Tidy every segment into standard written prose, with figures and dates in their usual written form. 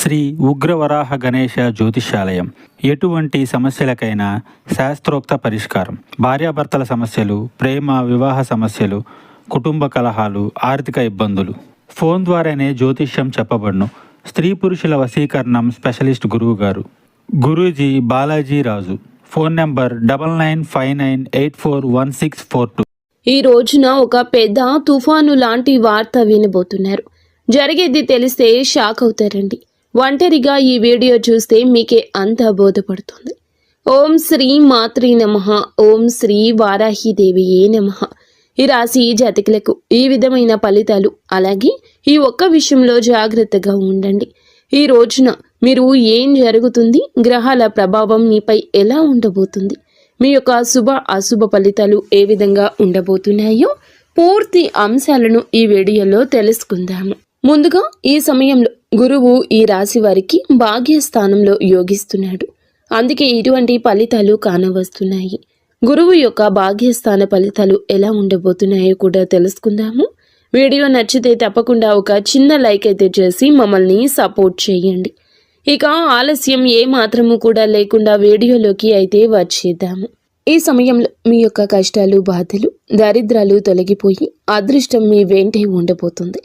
శ్రీ ఉగ్రవరాహ గణేశ జ్యోతిష్యాలయం ఎటువంటి సమస్యలకైనా శాస్త్రోక్త పరిష్కారం. భార్యాభర్తల సమస్యలు, ప్రేమ వివాహ సమస్యలు, కుటుంబ కలహాలు, ఆర్థిక ఇబ్బందులు ఫోన్ ద్వారానే జ్యోతిష్యం చెప్పబడును. స్త్రీ పురుషుల వశీకరణం స్పెషలిస్ట్ గురువు గారు గురూజీ బాలాజీ రాజు. Phone number 9959841642. ఈ రోజున ఒక పెద్ద తుఫాను లాంటి వార్త వినబోతున్నారు. జరిగేది తెలిస్తే షాక్ అవుతారండి. ఒంటరిగా ఈ వీడియో చూస్తే మీకే అంతా బోధపడుతుంది. ఓం శ్రీ మాత్రే నమః. ఓం శ్రీ వారాహిదేవియే నమః. ఈ రాశి జాతకులకు ఈ విధమైన ఫలితాలు, అలాగే ఈ ఒక్క విషయంలో జాగ్రత్తగా ఉండండి. ఈ రోజున మీరు ఏం జరుగుతుంది, గ్రహాల ప్రభావం మీపై ఎలా ఉండబోతుంది, మీ యొక్క శుభ అశుభ ఫలితాలు ఏ విధంగా ఉండబోతున్నాయో పూర్తి అంశాలను ఈ వీడియోలో తెలుసుకుందాము. ముందుగా ఈ సమయంలో గురువు ఈ రాశి వారికి భాగ్యస్థానంలో యోగిస్తున్నాడు. అందుకే ఇటువంటి ఫలితాలు కానవస్తున్నాయి. గురువు యొక్క భాగ్యస్థాన ఫలితాలు ఎలా ఉండబోతున్నాయో కూడా తెలుసుకుందాము. వీడియో నచ్చితే తప్పకుండా ఒక చిన్న లైక్ అయితే చేసి మమ్మల్ని సపోర్ట్ చేయండి. ఇక ఆలస్యం ఏ మాత్రము కూడా లేకుండా వీడియోలోకి అయితే వచ్చేద్దాము. ఈ సమయంలో మీ యొక్క కష్టాలు, బాధలు, దరిద్రాలు తొలగిపోయి అదృష్టం మీ వెంటే ఉండబోతుంది.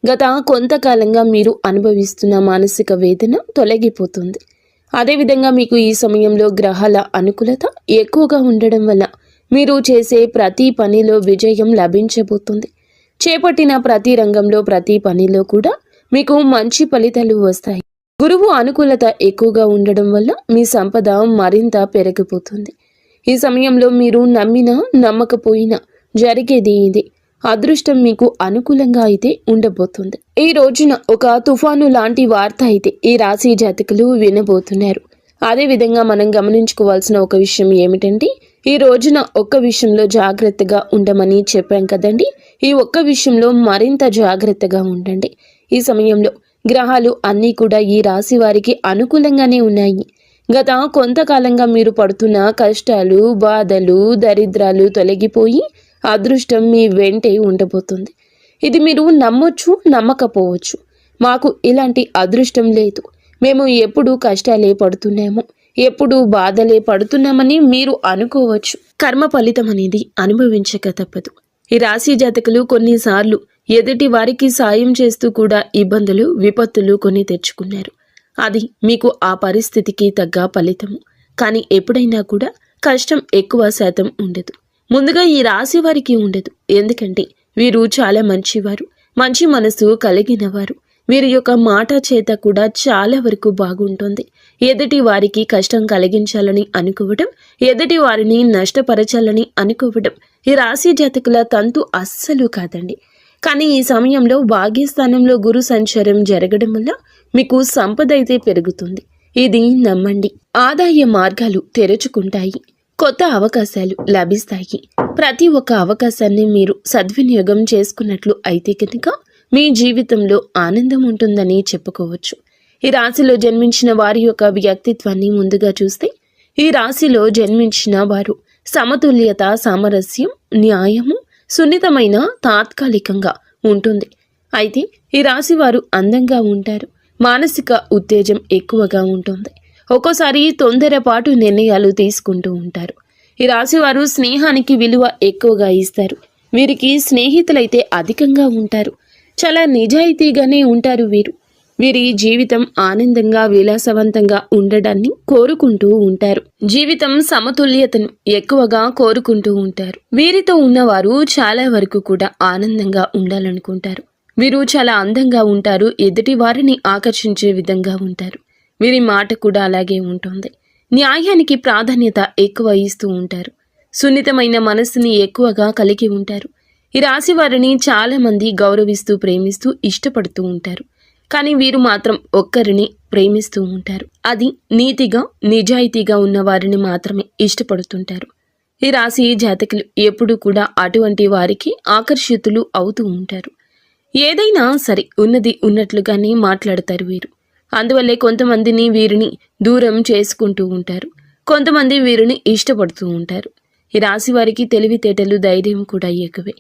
గత కొంతకాలంగా మీరు అనుభవిస్తున్న మానసిక వేదన తొలగిపోతుంది. అదేవిధంగా మీకు ఈ సమయంలో గ్రహాల అనుకూలత ఎక్కువగా ఉండడం వల్ల మీరు చేసే ప్రతి పనిలో విజయం లభించబోతుంది. చేపట్టిన ప్రతి రంగంలో, ప్రతి పనిలో కూడా మీకు మంచి ఫలితాలు వస్తాయి. గురువు అనుకూలత ఎక్కువగా ఉండడం వల్ల మీ సంపద మరింత పెరిగిపోతుంది. ఈ సమయంలో మీరు నమ్మినా నమ్మకపోయినా జరిగేది ఇదే. అదృష్టం మీకు అనుకూలంగా అయితే ఉండబోతుంది. ఈ రోజున ఒక తుఫాను లాంటి వార్త అయితే ఈ రాశి జాతకులు వినబోతున్నారు. అదేవిధంగా మనం గమనించుకోవాల్సిన ఒక విషయం ఏమిటంటే, ఈ రోజున ఒక్క విషయంలో జాగ్రత్తగా ఉండమని చెప్పాం కదండి. ఈ ఒక్క విషయంలో మరింత జాగ్రత్తగా ఉండండి. ఈ సమయంలో గ్రహాలు అన్నీ కూడా ఈ రాశి వారికి అనుకూలంగానే ఉన్నాయి. గత కొంతకాలంగా మీరు పడుతున్న కష్టాలు, బాధలు, దరిద్రాలు తొలగిపోయి అదృష్టం మీ వెంటే ఉండబోతుంది. ఇది మీరు నమ్మొచ్చు, నమ్మకపోవచ్చు. మాకు ఇలాంటి అదృష్టం లేదు, మేము ఎప్పుడు కష్టాలే పడుతున్నాము, ఎప్పుడు బాధలే పడుతున్నామని మీరు అనుకోవచ్చు. కర్మ ఫలితం అనేది అనుభవించక తప్పదు. ఈ రాశి జాతకులు కొన్నిసార్లు ఎదుటి వారికి సాయం చేస్తూ కూడా ఇబ్బందులు, విపత్తులు కొని తెచ్చుకున్నారు. అది మీకు ఆ పరిస్థితికి తగ్గ ఫలితము. కానీ ఎప్పుడైనా కూడా కష్టం ఎక్కువ శాతం ఉండదు. ముందుగా ఈ రాశి వారికి ఉండదు. ఎందుకంటే వీరు చాలా మంచివారు, మంచి మనసు కలిగిన వారు. వీరి యొక్క మాట చేత కూడా చాలా వరకు బాగుంటుంది. ఎదుటి వారికి కష్టం కలిగించాలని అనుకోవడం, ఎదుటి వారిని నష్టపరచాలని అనుకోవడం ఈ రాశి జాతకుల తంతు అస్సలు కాదండి. కానీ ఈ సమయంలో భాగ్యస్థానంలో గురు సంచారం జరగడం వల్ల మీకు సంపద అయితే పెరుగుతుంది. ఇది నమ్మండి. ఆదాయ మార్గాలు తెరుచుకుంటాయి. కొత్త అవకాశాలు లభిస్తాయి. ప్రతి ఒక్క అవకాశాన్ని మీరు సద్వినియోగం చేసుకున్నట్లు అయితే కనుక మీ జీవితంలో ఆనందం ఉంటుందని చెప్పుకోవచ్చు. ఈ రాశిలో జన్మించిన వారి యొక్క వ్యక్తిత్వాన్ని ముందుగా చూస్తే, ఈ రాశిలో జన్మించిన వారు సమతుల్యత, సామరస్యం, న్యాయము, సున్నితమైన తాత్కాలికంగా ఉంటుంది. అయితే ఈ రాశి వారు అందంగా ఉంటారు. మానసిక ఉత్తేజం ఎక్కువగా ఉంటుంది. ఒక్కోసారి తొందరపాటు నిర్ణయాలు తీసుకుంటూ ఉంటారు. ఈ రాశి వారు స్నేహానికి విలువ ఎక్కువగా ఇస్తారు. వీరికి స్నేహితులైతే అధికంగా ఉంటారు. చాలా నిజాయితీగానే ఉంటారు వీరు. వీరి జీవితం ఆనందంగా, విలాసవంతంగా ఉండడాన్ని కోరుకుంటూ ఉంటారు. జీవితం సమతుల్యతను ఎక్కువగా కోరుకుంటూ ఉంటారు. వీరితో ఉన్నవారు చాలా వరకు కూడా ఆనందంగా ఉండాలనుకుంటారు. వీరు చాలా అందంగా ఉంటారు. ఎదుటి వారిని ఆకర్షించే విధంగా ఉంటారు. వీరి మాట కూడా అలాగే ఉంటుంది. న్యాయానికి ప్రాధాన్యత ఎక్కువ ఇస్తూ ఉంటారు. సున్నితమైన మనస్సుని ఎక్కువగా కలిగి ఉంటారు. ఈ రాశి వారిని చాలా మంది గౌరవిస్తూ, ప్రేమిస్తూ, ఇష్టపడుతూ ఉంటారు. కానీ వీరు మాత్రం ఒక్కరిని ప్రేమిస్తూ ఉంటారు. అది నీతిగా, నిజాయితీగా ఉన్న వారిని మాత్రమే ఇష్టపడుతుంటారు. ఈ రాశి జాతకులు ఎప్పుడూ కూడా అటువంటి వారికి ఆకర్షితులు అవుతూ ఉంటారు. ఏదైనా సరే ఉన్నది ఉన్నట్లుగానే మాట్లాడతారు వీరు. అందువల్లే కొంతమందిని వీరిని దూరం చేసుకుంటూ ఉంటారు. కొంతమంది వీరిని ఇష్టపడుతూ ఉంటారు. ఈ రాశి వారికి తెలివితేటలు, ధైర్యం కూడా ఎక్కువే.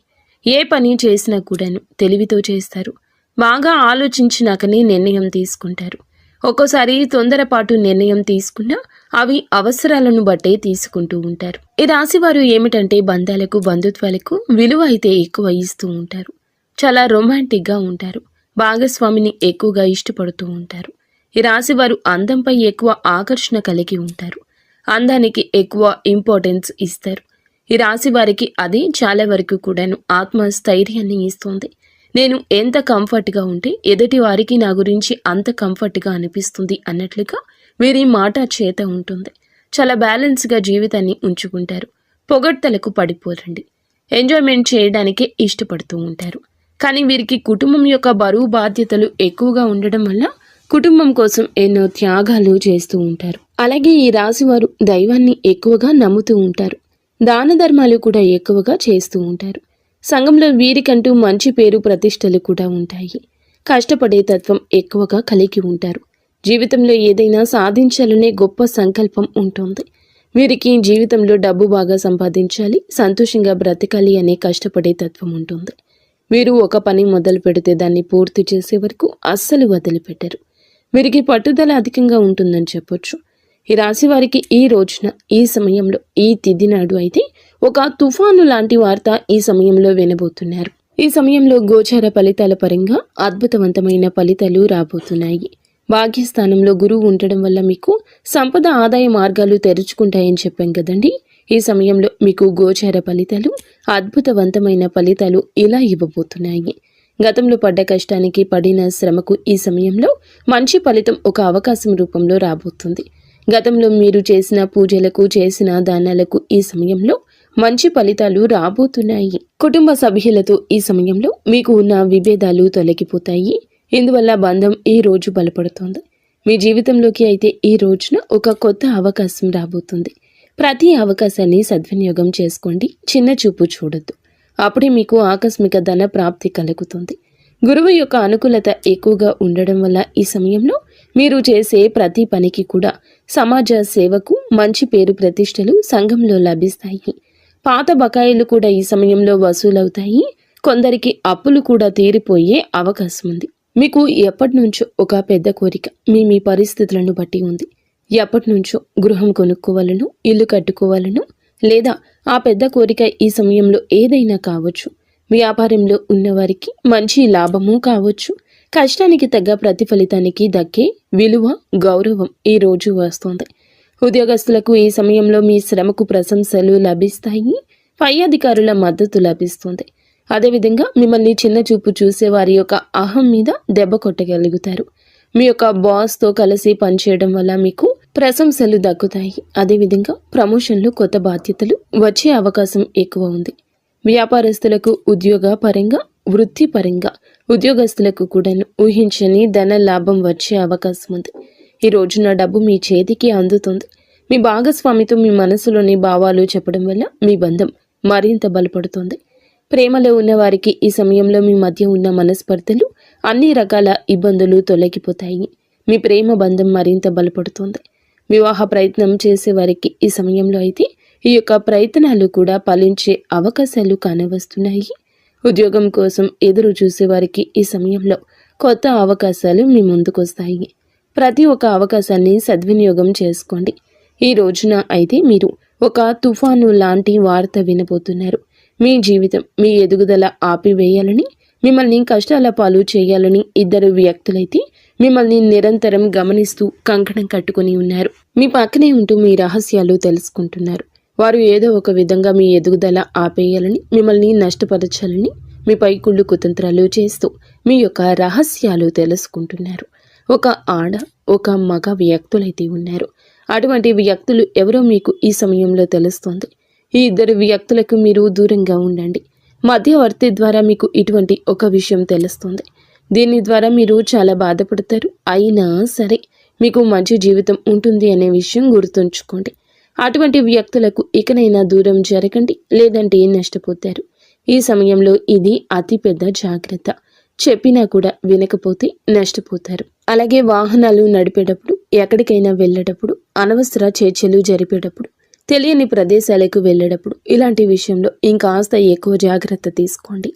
ఏ పని చేసినా కూడాను తెలివితో చేస్తారు. బాగా ఆలోచించినాకనే నిర్ణయం తీసుకుంటారు. ఒక్కోసారి తొందరపాటు నిర్ణయం తీసుకున్నా అవి అవసరాలను బట్టే తీసుకుంటూ ఉంటారు. ఈ రాశివారు ఏమిటంటే బంధాలకు బంధుత్వాలకు విలువ అయితే ఎక్కువ ఇస్తూ ఉంటారు. చాలా రొమాంటిక్గా ఉంటారు. భాగస్వామిని ఎక్కువగా ఇష్టపడుతూ ఉంటారు. ఈ రాశివారు అందంపై ఎక్కువ ఆకర్షణ కలిగి ఉంటారు. అందానికి ఎక్కువ ఇంపార్టెన్స్ ఇస్తారు. ఈ రాశి వారికి అది చాలా వరకు కూడాను ఆత్మస్థైర్యాన్ని ఇస్తుంది. నేను ఎంత కంఫర్ట్గా ఉంటే ఎదుటి వారికి నా గురించి అంత కంఫర్ట్గా అనిపిస్తుంది అన్నట్లుగా వీరి మాట చేత ఉంటుంది. చాలా బ్యాలెన్స్గా జీవితాన్ని ఉంచుకుంటారు. పొగడ్తలకు పడిపోరండి. ఎంజాయ్మెంట్ చేయడానికే ఇష్టపడుతూ ఉంటారు. కానీ వీరికి కుటుంబం యొక్క బరువు బాధ్యతలు ఎక్కువగా ఉండడం వల్ల కుటుంబం కోసం ఎన్నో త్యాగాలు చేస్తూ ఉంటారు. అలాగే ఈ రాశివారు దైవాన్ని ఎక్కువగా నమ్ముతూ ఉంటారు. దాన ధర్మాలు కూడా ఎక్కువగా చేస్తూ ఉంటారు. సంఘంలో వీరికంటూ మంచి పేరు ప్రతిష్టలు కూడా ఉంటాయి. కష్టపడే తత్వం ఎక్కువగా కలిగి ఉంటారు. జీవితంలో ఏదైనా సాధించాలనే గొప్ప సంకల్పం ఉంటుంది. వీరికి జీవితంలో డబ్బు బాగా సంపాదించాలి, సంతోషంగా బ్రతకాలి అనే కష్టపడే తత్వం ఉంటుంది. వీరు ఒక పని మొదలు పెడితే దాన్ని పూర్తి చేసే వరకు అస్సలు వదిలిపెట్టరు. వీరికి పట్టుదల అధికంగా ఉంటుందని చెప్పొచ్చు. ఈ రాశి వారికి ఈ రోజున, ఈ సమయంలో, ఈ తిథి నాడు అయితే ఒక తుఫాను లాంటి వార్త ఈ సమయంలో వినబోతున్నారు. ఈ సమయంలో గోచార ఫలితాల పరంగా అద్భుతవంతమైన ఫలితాలు రాబోతున్నాయి. భాగ్యస్థానంలో గురువు ఉండడం వల్ల మీకు సంపద ఆదాయ మార్గాలు తెరుచుకుంటాయని చెప్పాం కదండి. ఈ సమయంలో మీకు గోచార ఫలితాలు, అద్భుతవంతమైన ఫలితాలు ఇలా ఇవ్వబోతున్నాయి. గతంలో పడ్డ కష్టానికి, పడిన శ్రమకు ఈ సమయంలో మంచి ఫలితం ఒక అవకాశం రూపంలో రాబోతుంది. గతంలో మీరు చేసిన పూజలకు, చేసిన దానాలకు ఈ సమయంలో మంచి ఫలితాలు రాబోతున్నాయి. కుటుంబ సభ్యులతో ఈ సమయంలో మీకు ఉన్న విభేదాలు తొలగిపోతాయి. ఇందువల్ల బంధం ఈ రోజు బలపడుతుంది. మీ జీవితంలోకి అయితే ఈ రోజున ఒక కొత్త అవకాశం రాబోతుంది. ప్రతి అవకాశాన్ని సద్వినియోగం చేసుకోండి. చిన్న చూపు చూడొద్దు. అప్పుడే మీకు ఆకస్మిక ధన ప్రాప్తి కలుగుతుంది. గురువు యొక్క అనుకూలత ఎక్కువగా ఉండడం వల్ల ఈ సమయంలో మీరు చేసే ప్రతి పనికి కూడా సమాజ సేవకు మంచి పేరు ప్రతిష్టలు సంఘంలో లభిస్తాయి. పాత బకాయిలు కూడా ఈ సమయంలో వసూలవుతాయి. కొందరికి అప్పులు కూడా తీరిపోయే అవకాశం ఉంది. మీకు ఎప్పటి నుంచో ఒక పెద్ద కోరిక మీ పరిస్థితులను బట్టి ఉంది. ఎప్పటి నుంచో గృహం కొనుక్కోవాలను, ఇల్లు కట్టుకోవాలను, లేదా ఆ పెద్ద కోరిక ఈ సమయంలో ఏదైనా కావచ్చు. వ్యాపారంలో ఉన్నవారికి మంచి లాభము కావచ్చు. కష్టానికి తగ్గ ప్రతిఫలితానికి దక్కే విలువ, గౌరవం ఈ రోజు వస్తుంది. ఉద్యోగస్తులకు ఈ సమయంలో మీ శ్రమకు ప్రశంసలు లభిస్తాయి. పై అధికారుల మద్దతు లభిస్తుంది. అదేవిధంగా మిమ్మల్ని చిన్న చూపు చూసే వారి యొక్క అహం మీద దెబ్బ కొట్టగలుగుతారు. మీ యొక్క బాస్తో కలిసి పనిచేయడం వల్ల మీకు ప్రశంసలు దక్కుతాయి. అదేవిధంగా ప్రమోషన్లు, కొత్త బాధ్యతలు వచ్చే అవకాశం ఎక్కువ ఉంది. వ్యాపారస్తులకు ఉద్యోగ పరంగా, వృత్తి పరంగా ఉద్యోగస్తులకు కూడా ఊహించని ధన లాభం వచ్చే అవకాశం ఉంది. ఈ రోజున డబ్బు మీ చేతికి అందుతుంది. మీ భాగస్వామితో మీ మనసులోని భావాలు చెప్పడం వల్ల మీ బంధం మరింత బలపడుతుంది. ప్రేమలో ఉన్నవారికి ఈ సమయంలో మీ మధ్య ఉన్న మనస్పర్ధలు, అన్ని రకాల ఇబ్బందులు తొలగిపోతాయి. మీ ప్రేమ బంధం మరింత బలపడుతుంది. వివాహ ప్రయత్నం చేసేవారికి ఈ సమయంలో అయితే ఈ యొక్క ప్రయత్నాలు కూడా ఫలించే అవకాశాలు కానవస్తున్నాయి. ఉద్యోగం కోసం ఎదురు చూసేవారికి ఈ సమయంలో కొత్త అవకాశాలు మీ ముందుకొస్తాయి. ప్రతి ఒక్క అవకాశాన్ని సద్వినియోగం చేసుకోండి. ఈ రోజున అయితే మీరు ఒక తుఫాను లాంటి వార్త వినబోతున్నారు. మీ జీవితం, మీ ఎదుగుదల ఆపివేయాలని, మిమ్మల్ని కష్టాల పాలు చేయాలని ఇద్దరు వ్యక్తులైతే మిమ్మల్ని నిరంతరం గమనిస్తూ కంకణం కట్టుకుని ఉన్నారు. మీ పక్కనే ఉంటూ మీ రహస్యాలు తెలుసుకుంటున్నారు. వారు ఏదో ఒక విధంగా మీ ఎదుగుదల ఆపేయాలని, మిమ్మల్ని నష్టపరచాలని మీపై కుళ్ళు కుతంత్రాలు చేస్తూ మీ యొక్క రహస్యాలు తెలుసుకుంటున్నారు. ఒక ఆడ, ఒక మగ వ్యక్తులైతే ఉన్నారు. అటువంటి వ్యక్తులు ఎవరో మీకు ఈ సమయంలో తెలుస్తుంది. ఈ ఇద్దరు వ్యక్తులకు మీరు దూరంగా ఉండండి. మధ్యవర్తి ద్వారా మీకు ఇటువంటి ఒక విషయం తెలుస్తుంది. దీని ద్వారా మీరు చాలా బాధపడతారు. అయినా సరే మీకు మంచి జీవితం ఉంటుంది అనే విషయం గుర్తుంచుకోండి. అటువంటి వ్యక్తులకు ఇకనైనా దూరం జరగండి, లేదంటే నష్టపోతారు. ఈ సమయంలో ఇది అతి పెద్ద జాగ్రత్త. చెప్పినా కూడా వినకపోతే నష్టపోతారు. అలాగే వాహనాలు నడిపేటప్పుడు, ఎక్కడికైనా వెళ్ళేటప్పుడు, అనవసర చర్చలు జరిపేటప్పుడు, తెలియని ప్రదేశాలకు వెళ్ళేటప్పుడు ఇలాంటి విషయంలో ఇంకాస్త ఎక్కువ జాగ్రత్త తీసుకోండి.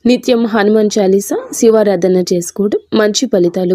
నిత్యం హనుమాన్ చాలీసా, శివారాధన చేసుకోవడం మంచి ఫలితాలు